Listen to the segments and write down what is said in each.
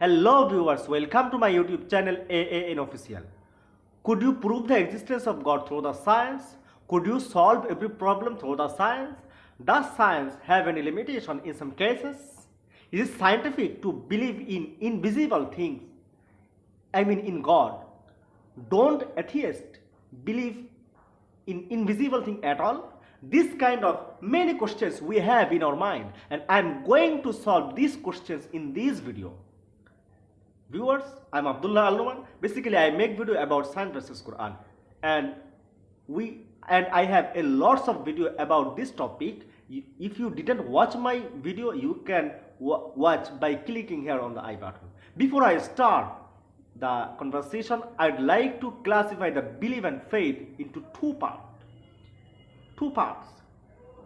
Hello viewers, welcome to my YouTube channel AAN Official. Could you prove the existence of God through the science? Could you solve every problem through the science? Does science have any limitation in some cases? Is it scientific to believe in invisible things? In God. Don't atheists believe in invisible thing at all? This kind of many questions we have in our mind, and I am going to solve these questions in this video. Viewers, I'm Abdullah Noman. Basically, I make video about science versus Quran, and I have a lots of video about this topic. If you didn't watch my video, you can watch by clicking here on the I button. Before I start the conversation, I'd like to classify the belief and faith into two parts.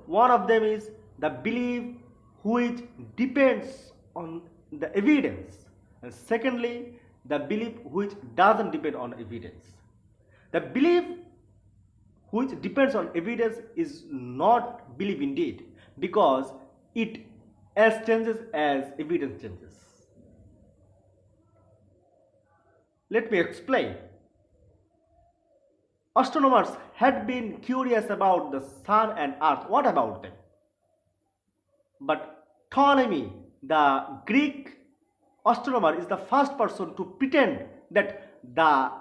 One of them is the belief which depends on the evidence, and secondly, the belief which doesn't depend on evidence. The belief which depends on evidence is not belief indeed, because it changes as evidence changes. Let me explain. Astronomers had been curious about the sun and earth. What about them? But Ptolemy, the Greek astronomer, is the first person to pretend that the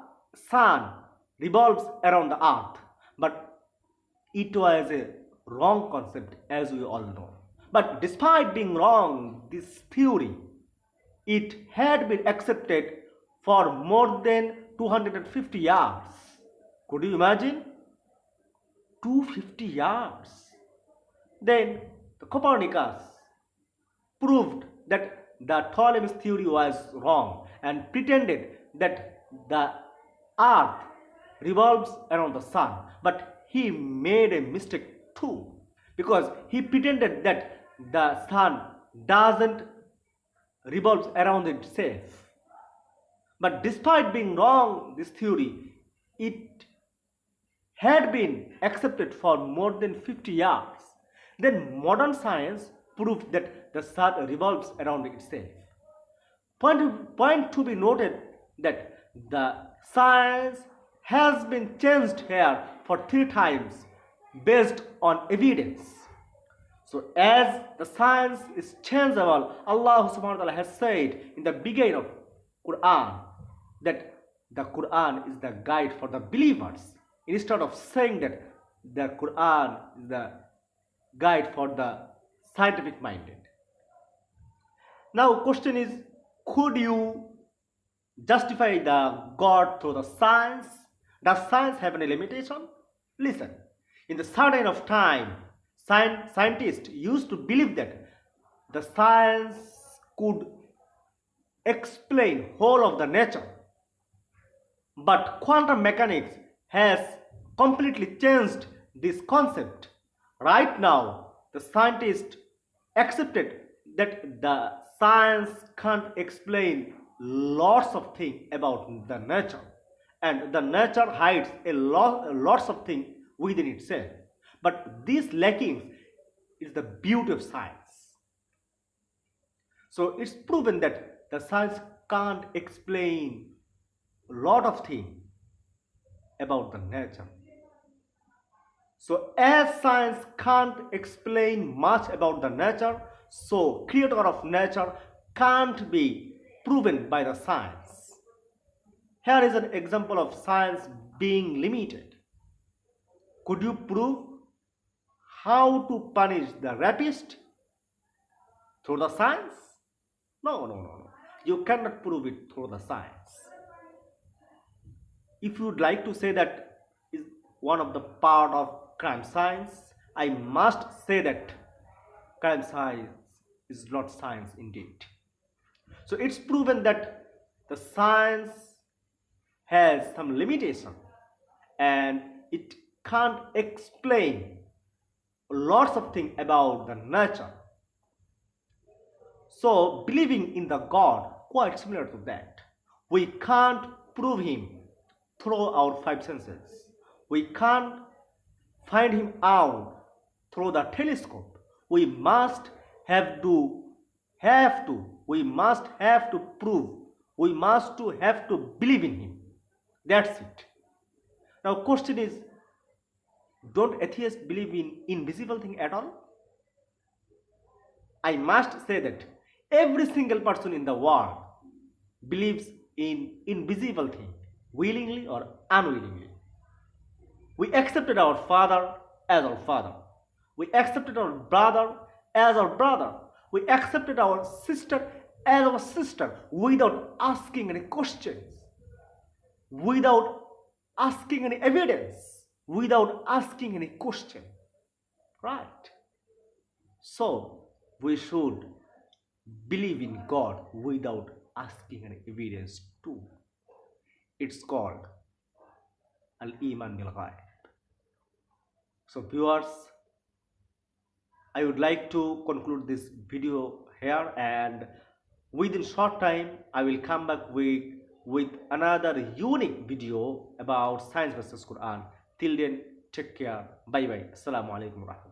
sun revolves around the earth. But it was a wrong concept, as we all know. But despite being wrong, this theory, it had been accepted for more than 250 years. Could you imagine? 250 years. Then the Copernicus proved that the Ptolemy's theory was wrong and pretended that the earth revolves around the sun. But he made a mistake too, because he pretended that the sun doesn't revolve around itself. But despite being wrong, this theory, it had been accepted for more than 50 years. Then modern science proved that the sun revolves around itself. Point to be noted that the science has been changed here for 3 times based on evidence. So as the science is changeable, Allah subhanahu wa ta'ala has said in the beginning of Quran that the Quran is the guide for the believers, instead of saying that the Quran is the guide for the scientific minded. Now question is, could you justify the God through the science? Does science have any limitation? Listen, in the certain of time, scientists used to believe that the science could explain whole of the nature. But quantum mechanics has completely changed this concept. Right now, the scientists accepted that the science can't explain lots of things about the nature, and the nature hides lots of things within itself. But this lacking is the beauty of science. So it's proven that the science can't explain a lot of things about the nature. So as science can't explain much about the nature, so creator of nature can't be proven by the science. Here is an example of science being limited. Could you prove how to punish the rapist through the science? No. You cannot prove it through the science. If you would like to say that is one of the part of crime science, I must say that crime science is not science indeed. So it's proven that the science has some limitation and it can't explain lots of things about the nature. So believing in the God, quite similar to that. We can't prove him through our 5 senses. We can't find him out through the telescope. We must have to we must have to prove, we must to have to believe in him. That's it. Now question is, don't atheists believe in invisible thing at all? I must say that every single person in the world believes in invisible thing, willingly or unwillingly. We accepted our father as our father. We accepted our brother as our brother. We accepted our sister as our sister without asking any questions, without asking any evidence, without asking any question. Right? So, we should believe in God without asking any evidence too. It's called Al-Iman bil-Ghaib. So viewers, I would like to conclude this video here, and within short time I will come back with another unique video about science versus Quran. Till then, take care. Bye bye. Assalamu alaikum.